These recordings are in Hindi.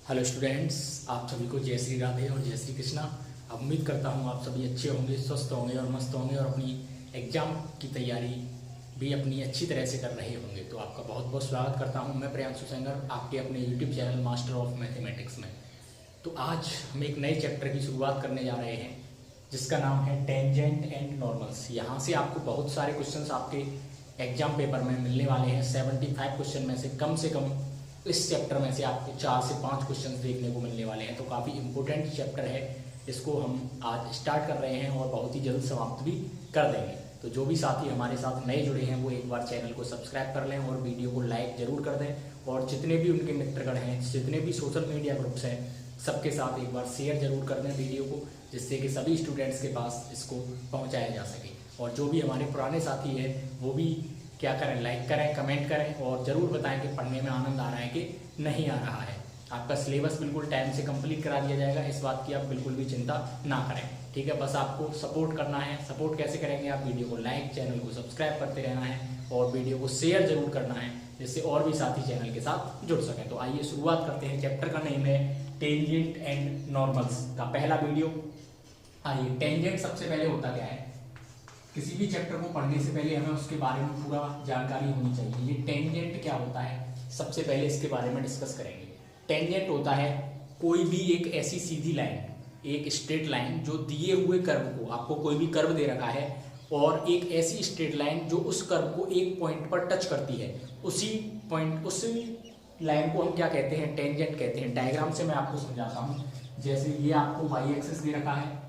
हेलो स्टूडेंट्स, आप सभी को जय श्री राधे और जय श्री कृष्णा। उम्मीद करता हूँ आप सभी अच्छे होंगे, स्वस्थ होंगे और मस्त होंगे और अपनी एग्ज़ाम की तैयारी भी अपनी अच्छी तरह से कर रहे होंगे। तो आपका बहुत बहुत स्वागत करता हूँ मैं प्रियांशु सेंगर आपके अपने YouTube channel master of mathematics में। तो आज हम एक नए चैप्टर की शुरुआत करने जा रहे हैं जिसका नाम है टेंजेंट एंड नॉर्मल्स। यहाँ से आपको बहुत सारे क्वेश्चंस आपके एग्जाम पेपर में मिलने वाले हैं। 75 क्वेश्चन में से कम इस चैप्टर में से आपको 4 से 5 क्वेश्चन देखने को मिलने वाले हैं। तो काफ़ी इंपॉर्टेंट चैप्टर है, इसको हम आज स्टार्ट कर रहे हैं और बहुत ही जल्द समाप्त भी कर देंगे। तो जो भी साथी हमारे साथ नए जुड़े हैं वो एक बार चैनल को सब्सक्राइब कर लें और वीडियो को लाइक जरूर कर दें, और जितने भी उनके मित्रगण हैं, जितने भी सोशल मीडिया ग्रुप्स हैं, सबके साथ एक बार शेयर जरूर कर दें वीडियो को, जिससे कि सभी स्टूडेंट्स के पास इसको पहुँचाया जा सके। और जो भी हमारे पुराने साथी हैं वो भी क्या करें, लाइक करें, कमेंट करें और ज़रूर बताएं कि पढ़ने में आनंद आ रहा है कि नहीं आ रहा है। आपका सिलेबस बिल्कुल टाइम से कंप्लीट करा दिया जाएगा, इस बात की आप बिल्कुल भी चिंता ना करें। ठीक है, बस आपको सपोर्ट करना है। सपोर्ट कैसे करेंगे? आप वीडियो को लाइक, चैनल को सब्सक्राइब करते रहना है और वीडियो को शेयर जरूर करना है, जिससे और भी साथी चैनल के साथ जुड़ सकें। तो आइए शुरुआत करते हैं। चैप्टर का नेम है टेंजेंट एंड नॉर्मल्स का पहला वीडियो। आइए, टेंजेंट सबसे पहले होता क्या है? किसी भी चैप्टर को पढ़ने से पहले हमें उसके बारे में पूरा जानकारी होनी चाहिए। ये टेंजेंट क्या होता है, सबसे पहले इसके बारे में डिस्कस करेंगे। टेंजेंट होता है कोई भी एक ऐसी सीधी लाइन, एक स्ट्रेट लाइन जो दिए हुए कर्व को, आपको कोई भी कर्व दे रखा है और एक ऐसी स्ट्रेट लाइन जो उस कर्व को एक पॉइंट पर टच करती है, उसी लाइन को हम क्या कहते हैं? टेंजेंट कहते हैं। डायग्राम से मैं आपको समझाता हूँ। जैसे ये आपको वाई एक्सिस दे रखा है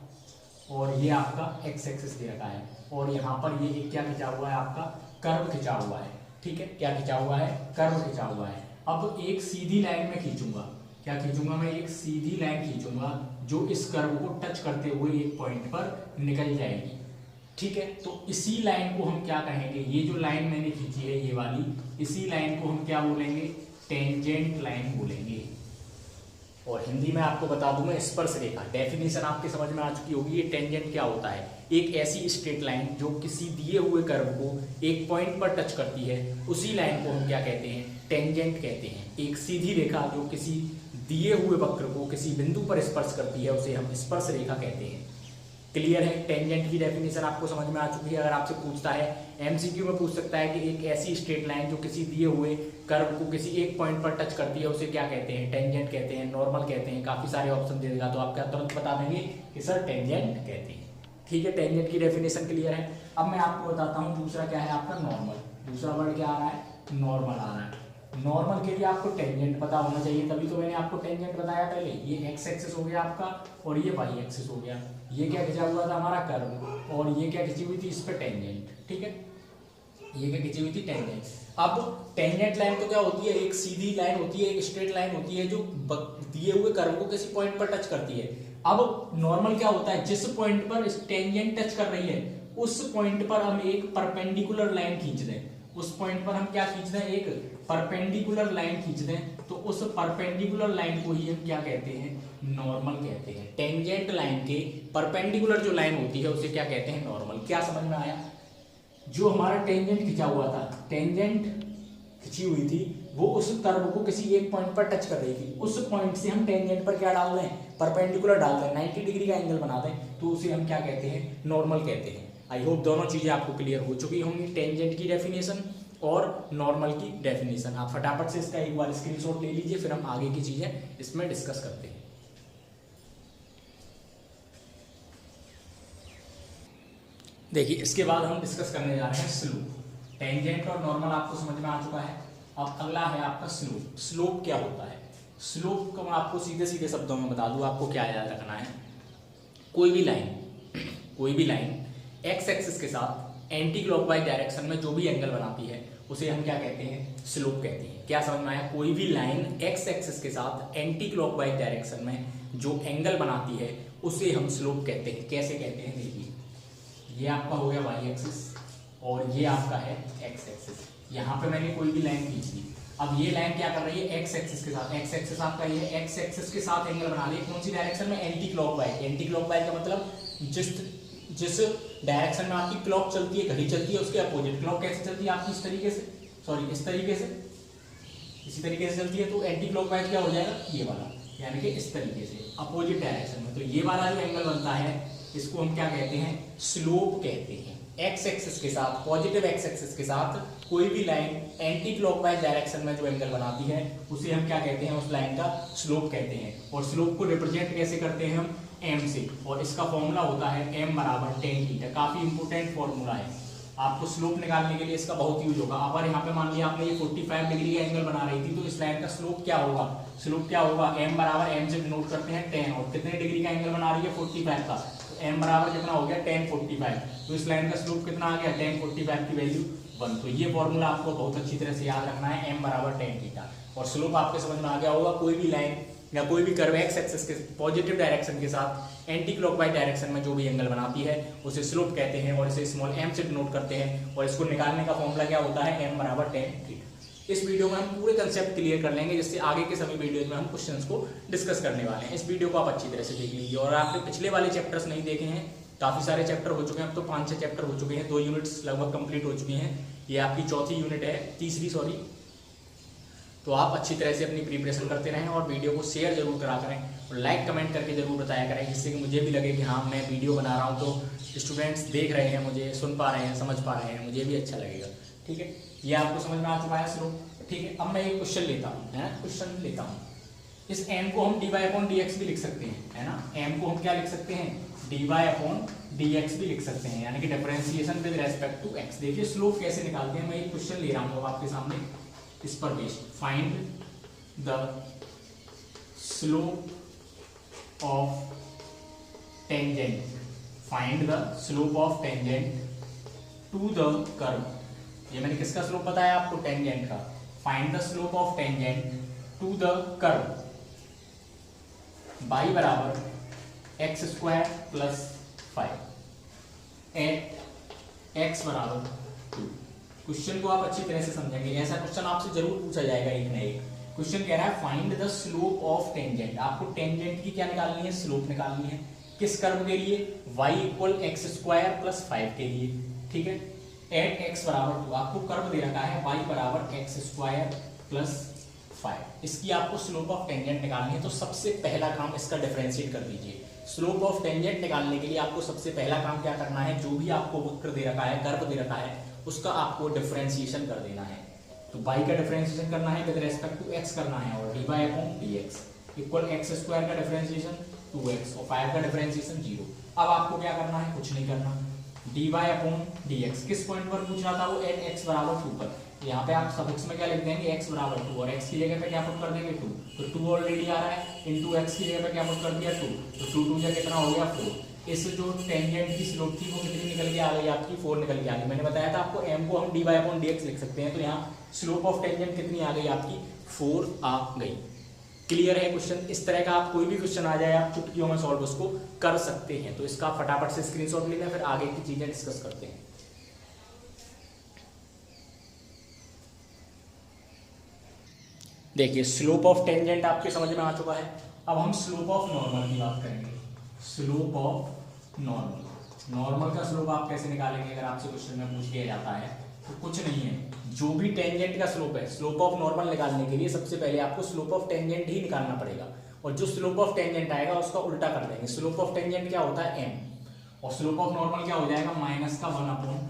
और ये आपका एक्स एक्सिस दे रखा है, और यहाँ पर ये क्या खिंचा हुआ है? आपका कर्व खिंचा हुआ है। ठीक है, क्या खिंचा हुआ है? कर्व खिंचा हुआ है। अब एक सीधी लाइन में खींचूंगा, क्या खींचूंगा मैं? एक सीधी लाइन खींचूंगा जो इस कर्व को टच करते हुए एक पॉइंट पर निकल जाएगी। ठीक है, तो इसी लाइन को हम क्या कहेंगे? ये जो लाइन मैंने खींची है ये वाली, इसी लाइन को हम क्या बोलेंगे? टेंजेंट लाइन बोलेंगे। और हिंदी में आपको बता दूं मैं, स्पर्श रेखा। डेफिनेशन आपके समझ में आ चुकी होगी। ये टेंजेंट क्या होता है? एक ऐसी स्ट्रेट लाइन जो किसी दिए हुए कर्व को एक पॉइंट पर टच करती है, उसी लाइन को हम क्या कहते हैं? टेंजेंट कहते हैं। एक सीधी रेखा जो किसी दिए हुए वक्र को किसी बिंदु पर स्पर्श करती है, उसे हम स्पर्श रेखा कहते हैं। क्लियर है? टेंजेंट की डेफिनेशन आपको समझ में आ चुकी है। अगर आपसे पूछता है, एमसीक्यू में पूछ सकता है कि एक ऐसी स्ट्रेट लाइन जो किसी दिए हुए कर्व को किसी एक पॉइंट पर टच करती है, उसे क्या कहते हैं? टेंजेंट कहते हैं, नॉर्मल कहते हैं। काफी सारे ऑप्शन दे देगा तो आप क्या तुरंत बता देंगे कि सर टेंजेंट कहते हैं। ठीक है, टेंजेंट की डेफिनेशन क्लियर है। अब मैं आपको बताता हूँ दूसरा क्या है आपका? नॉर्मल। दूसरा वर्ड क्या आ रहा है? नॉर्मल आ रहा है। नॉर्मल के लिए आपको टेंजेंट पता होना चाहिए, तभी तो मैंने आपको टेंजेंट बताया पहले। ये एक्स एक्सिस हो गया आपका और ये वाई एक्सिस हो गया। ये क्या खिंचा हुआ था? हमारा कर्व। और ये क्या खिंची हुई थी? इस पर टेंजेंट। ठीक है, ये क्या खिंची हुई थी? टेंजेंट। अब टेंजेंट लाइन तो क्या होती है? एक सीधी लाइन होती है, एक स्ट्रेट लाइन होती है जो दिए हुए कर्व को किसी पॉइंट पर टच करती है। अब नॉर्मल क्या होता है? जिस पॉइंट पर टेंजेंट टच कर रही है उस पॉइंट पर हम एक परपेंडिकुलर लाइन खींच दें। उस पॉइंट पर हम क्या खींच दें? एक परपेंडिकुलर लाइन खींच दें, तो उस परपेंडिकुलर लाइन को ही हम क्या कहते हैं? नॉर्मल कहते हैं। टेंजेंट लाइन के परपेंडिकुलर जो लाइन होती है उसे क्या कहते हैं? नॉर्मल। क्या समझ में आया? जो हमारा टेंजेंट खिंचा हुआ था, टेंजेंट खिंची हुई थी, वो उस कर्व को किसी एक पॉइंट पर टच कर रही थी। उस पॉइंट से हम टेंजेंट पर क्या डाल दें? परपेंडिकुलर डाल दें, 90 डिग्री का एंगल बना दें, तो उसे हम क्या कहते हैं? नॉर्मल कहते हैं। आई होप दोनों चीजें आपको क्लियर हो चुकी होंगी, टेंजेंट की डेफिनेशन और नॉर्मल की डेफिनेशन। आप फटाफट से इसका एक बार स्क्रीनशॉट ले लीजिए, फिर हम आगे की चीजें इसमें डिस्कस करते हैं। देखिए, इसके बाद हम डिस्कस करने जा रहे हैं स्लोप। टेंजेंट और नॉर्मल आपको समझ में आ चुका है। अब अगला है आपका स्लोप। स्लोप क्या होता है? स्लोप को मैं आपको सीधे सीधे शब्दों में बता दूं, आपको क्या याद रखना है। कोई भी लाइन एक्स एक्सिस के साथ एंटी क्लॉकवाइज डायरेक्शन में जो भी एंगल बनाती है उसे हम क्या कहते हैं? स्लोप कहते हैं। क्या समझ में आया? कोई भी लाइन एक्स एक्सिस के साथ एंटी क्लॉकवाइज डायरेक्शन में जो एंगल बनाती है उसे हम स्लोप कहते हैं। कैसे कहते हैं? देखिए, ये आपका हो गया वाई एक्सिस और ये आपका है एक्स एक्सिस। यहाँ पे मैंने कोई भी लाइन खींच ली। अब ये लाइन क्या कर रही है? एक्स एक्सिस के साथ। एक्स एक्सिस आपका ये एक्स एक्सिस के साथ एंगल बना रही है। कौन सी डायरेक्शन में? Anti clockwise. एंटी क्लॉकवाइज का मतलब जिस डायरेक्शन में आपकी क्लॉक चलती है, घड़ी चलती है, उसके अपोजिट। क्लॉक कैसे चलती है आपकी? इस तरीके से, सॉरी इस तरीके से, इसी तरीके से चलती है, तो एंटी क्लॉकवाइज क्या हो जाएगा? ये वाला। यानी कि इस तरीके से अपोजिट डायरेक्शन में। तो ये वाला जो एंगल बनता है इसको हम क्या कहते हैं, स्लोप कहते हैं। एक्स एक्सिस के साथ, पॉजिटिव एक्स एक्सिस के साथ कोई भी लाइन एंटी क्लॉकवाइज डायरेक्शन में जो एंगल बनाती है उसे हम क्या कहते हैं, उस लाइन का स्लोप कहते हैं। और स्लोप को रिप्रेजेंट कैसे करते हैं हम, एम से, और इसका फॉर्मूला होता है एम बराबर टेन थीटा। काफी इंपोर्टेंट फॉर्मूला है, आपको स्लोप निकालने के लिए इसका बहुत यूज होगा। अगर यहाँ पे मान लिया आपने ये 45 डिग्री का एंगल बना रही थी तो इस लाइन का स्लोप क्या होगा, स्लोप क्या होगा, एम बराबर एम से डिनोट करते हैं 10, और कितने डिग्री का एंगल बना रही है 45 का, तो एम बराबर कितना हो गया 10 45, तो इस लाइन का स्लोप कितना आ गया 10 45 की वैल्यू 1। तो ये फॉर्मूला आपको बहुत अच्छी तरह से याद रखना है, एम बराबर 10 थीटा। और स्लोप आपके समझ में आ गया होगा, कोई भी लाइन या कोई भी कर्व एक्स एक्सिस के पॉजिटिव डायरेक्शन के साथ एंटी क्लॉकवाइज डायरेक्शन में जो भी एंगल बनाती है उसे स्लोप कहते हैं, और इसे स्मॉल एम से डिनोट करते हैं। और इसको निकालने का फॉर्मूला क्या होता है, एम बराबर 10 थीटा। इस वीडियो में हम पूरे कंसेप्ट क्लियर कर लेंगे, जिससे आगे के सभी वीडियोज में हम क्वेश्चंस को डिस्कस करने वाले हैं। इस वीडियो को आप अच्छी तरह से देख लीजिए। और आपने पिछले वाले चैप्टर्स नहीं देखे हैं, काफी सारे चैप्टर हो चुके हैं, अब तो 5-6 चैप्टर हो चुके हैं, 2 यूनिट्स लगभग कंप्लीट हो चुकी हैं। ये आपकी चौथी यूनिट है, तीसरी सॉरी। तो आप अच्छी तरह से अपनी प्रिपरेशन करते रहें और वीडियो को शेयर जरूर करा करें और लाइक कमेंट करके जरूर बताया करें, जिससे कि मुझे भी लगे कि हाँ मैं वीडियो बना रहा हूँ तो स्टूडेंट्स देख रहे हैं, मुझे सुन पा रहे हैं, समझ पा रहे हैं, मुझे भी अच्छा लगेगा। ठीक है, ये आपको समझ में आ चुका है स्लोप। ठीक है, अब मैं एक क्वेश्चन लेता हूँ, है ना, क्वेश्चन लेता हूँ। इस m को हम dy अपॉन dx भी लिख सकते हैं, है ना, m को हम क्या लिख सकते हैं, dy अपॉन dx भी लिख सकते हैं, यानी कि differentiation with respect to x। देखिए स्लोप कैसे निकालते हैं, मैं एक क्वेश्चन ले रहा हूँ आपके सामने, इस पर based. Find the slope of tangent, find the slope of tangent to the curve. ये मैंने किसका स्लोप बताया आपको, टेंजेंट का। Find the slope of tangent to the curve y बराबर x square plus 5 at x बराबर 2। क्वेश्चन को आप अच्छी तरह से समझेंगे, ऐसा क्वेश्चन आपसे जरूर पूछा जाएगा एक ना एक। क्वेश्चन कह रहा है find the slope of tangent, आपको टेंजेंट की क्या निकालनी है, स्लोप निकालनी है। किस कर्व के लिए, y equal x square plus 5 के लिए। ठीक है, एट एक्स बराबर 2, आपको कर्व दे रखा है y बराबर एक्स स्क्वायर प्लस 5, इसकी आपको स्लोप ऑफ टेंजेंट निकालनी है। तो सबसे पहला काम इसका डिफरेंशिएट कर दीजिए। स्लोप ऑफ टेंजेंट निकालने के लिए आपको सबसे पहला काम क्या करना है, जो भी आपको वक्र दे रखा है, कर्व दे रखा है, उसका आपको डिफरेंशिएशन कर देना है। तो y का डिफरेंशिएशन करना है विद रेस्पेक्ट टू x करना है, और dy upon dx equal x square का डिफरेंशिएशन 2x और 5 का डिफरेंशिएशन 0। अब आपको क्या करना है, कुछ नहीं करना, dy अपॉन dx किस पॉइंट पर पूछ रहा था वो, एट एक्स बराबर 2 पर। यहाँ पे आप सफिक्स में क्या लिख देंगे, x बराबर 2, और x की जगह पे क्या पुट कर देंगे 2, तो 2 ऑलरेडी आ रहा है, इनटू x की जगह पे क्या पुट कर दिया 2, तो 2 2 कितना हो गया 4। इस जो टेंजेंट की स्लोप थी वो कितनी निकल के आ गई आपकी, 4 निकल के आ गई। मैंने बताया था आपको m को हम dy अपॉन dx लिख सकते हैं, तो यहाँ स्लोप ऑफ टेंजेंट कितनी आ गई आपकी, 4 आ गई। क्लियर है क्वेश्चन। इस तरह का आप कोई भी क्वेश्चन आ जाए आप चुटकियों में सॉल्व उसको कर सकते हैं। तो इसका फटाफट से स्क्रीनशॉट लेना, फिर आगे की चीजें डिस्कस करते हैं। देखिए स्लोप ऑफ टेंजेंट आपके समझ में आ चुका है। अब हम स्लोप ऑफ नॉर्मल की बात करेंगे। स्लोप ऑफ नॉर्मल, नॉर्मल का स्लोप आप कैसे निकालेंगे, अगर आपसे क्वेश्चन में पूछ लिया जाता है तो कुछ नहीं है, जो भी टेंजेंट का स्लोप है, स्लोप ऑफ नॉर्मल निकालने के लिए सबसे पहले आपको स्लोप ऑफ टेंजेंट ही निकालना पड़ेगा, और जो स्लोप ऑफ टेंजेंट आएगा उसका उल्टा कर देंगे। स्लोप ऑफ टेंजेंट क्या होता है m, और स्लोप ऑफ नॉर्मल क्या हो जाएगा, माइनस का 1 upon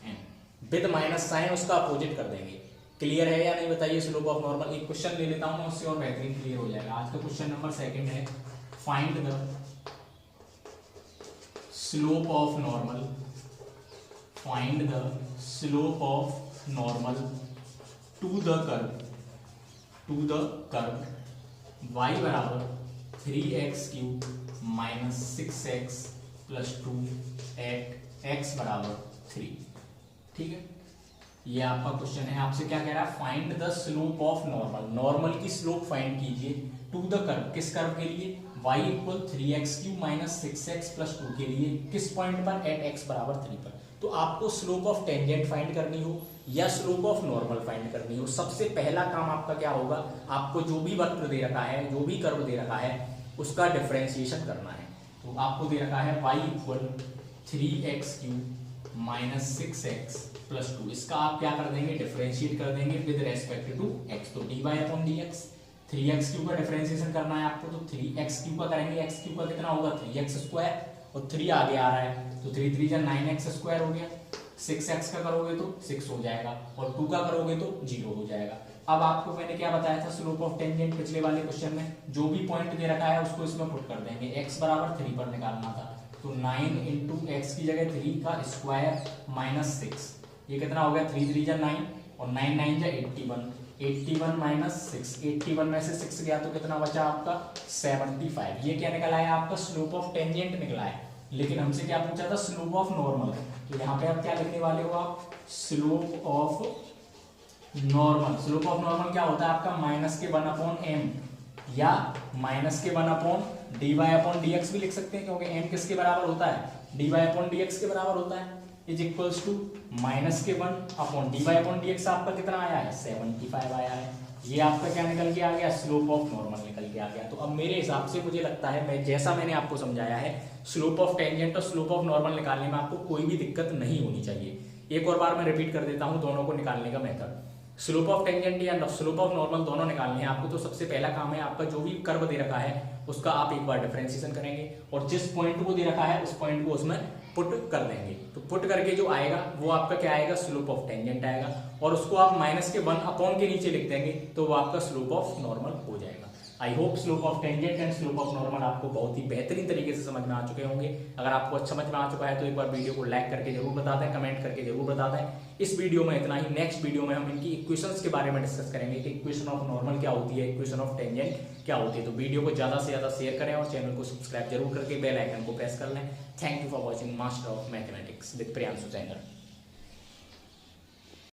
m, with minus sign उसका अपोजिट कर देंगे। क्लियर है या नहीं बताइए। स्लोप ऑफ नॉर्मल एक क्वेश्चन ले लेता हूं, उससे और बेहतरीन क्लियर हो जाएगा। आज का क्वेश्चन नंबर 2 है, find the slope of normal, find the slope of normal to the curve y बराबर 3x cube minus 6x plus 2 at x बराबर 3। ठीक है, ये आपका क्वेश्चन है। आपसे क्या कह रहा है, find the slope of normal, normal की स्लोप फाइंड कीजिए टू द कर्व, किस कर्व के लिए, y equal 3x cube minus 6x plus 2 के लिए, किस पॉइंट पर, एट x बराबर 3 पर। तो आपको स्लोप ऑफ टेंजेंट फाइंड करनी हो या स्लोप ऑफ नॉर्मल फाइंड करनी हो, सबसे पहला काम आपका क्या होगा, आपको जो भी वक्र दे रखा है, जो भी कर्व दे रखा है, उसका डिफरेंशिएशन करना है। तो आपको दे रखा है y equal 3x cube minus 6x plus 2, इसका आप क्या कर देंगे, डिफरेंशिएट कर देंगे विद रेस्पेक्ट टू x। तो dy अपॉन dx 3x³ का डिफरेंशिएशन करना है आपको, तो 3x³ का करेंगे। x³ का कितना होगा 3x² और 3 आगे आ रहा है, तो 3 3 जा 9x² हो गया। 6x का करोगे तो 6 हो जाएगा और 2 का करोगे तो 0 हो जाएगा। अब आपको मैंने क्या बताया था स्लोप ऑफ टेंजेंट पिछले वाले क्वेश्चन में, जो भी पॉइंट दे रखा है उसको इसमें पुट कर देंगे। x बराबर 3 पर निकालना था, तो 9 इंटू x की जगह 3 का स्क्वायर माइनस 6, ये कितना हो गया 3 3 जा 9 और 9 9 जा 81, 81 माइनस 6, 81 में से 6 गया तो कितना बचा आपका 75। ये क्या निकला है आपका स्लोप ऑफ टेंजेंट निकला है। लेकिन हमसे क्या पूछा था स्लोप ऑफ नॉर्मल, तो यहाँ पे आप क्या लिखने वाले हो आप slope of normal. Slope of normal क्या होता है आपका माइनस के 1/m या माइनस के 1/dy/dx भी लिख सकते हैं, क्योंकि m किसके बराबर होता है dy/dx के बराबर होता है, इज इक्वल्स टू माइनस के 1/dy/dx आपका कितना आया है 75 आया है। ये आपका क्या निकल के आ गया स्लोप ऑफ नॉर्मल निकल के आ गया। तो अब मेरे हिसाब से मुझे लगता है मैं जैसा मैंने आपको समझाया है स्लोप ऑफ टेंजेंट और स्लोप ऑफ नॉर्मल निकालने में आपको कोई भी दिक्कत नहीं होनी चाहिए। एक और बार मैं रिपीट कर देता हूं दोनों को निकालने का मेथड। स्लोप ऑफ टेंजेंट या स्लोप ऑफ नॉर्मल दोनों निकालने हैं आपको, तो सबसे पहला काम है आपका जो भी कर्व दे रखा है उसका आप एक बार डिफरेंशिएशन करेंगे और जिस पॉइंट को दे रखा है उस पॉइंट को उसमें पुट कर देंगे। तो पुट करके जो आएगा वो आपका क्या आएगा स्लोप ऑफ टेंजेंट आएगा, और उसको आप माइनस के 1 के नीचे लिख देंगे तो वो आपका स्लोप ऑफ नॉर्मल हो जाएगा। I hope slope of tangent and slope of normal आपको बहुत ही बेहतरीन तरीके से समझ में आ चुके होंगे। अगर आपको अच्छा समझ में आ चुका है तो एक बार वीडियो को लाइक करके जरूर बता दें, कमेंट करके जरूर बता दें। इस वीडियो में इतना ही। नेक्स्ट वीडियो में हम इनकी इक्वेशंस के बारे में डिस्कस करेंगे कि इक्वेशन ऑफ नॉर्मल क्या होती है, इक्वेशन ऑफ टेंजेंट क्या होती है। तो वीडियो को ज्यादा से ज्यादा शेयर करें और चैनल को सब्सक्राइब जरूर करके बेल आइकन को प्रेस कर लें। Thank you for watching master of mathematics with Priyanshu Jain.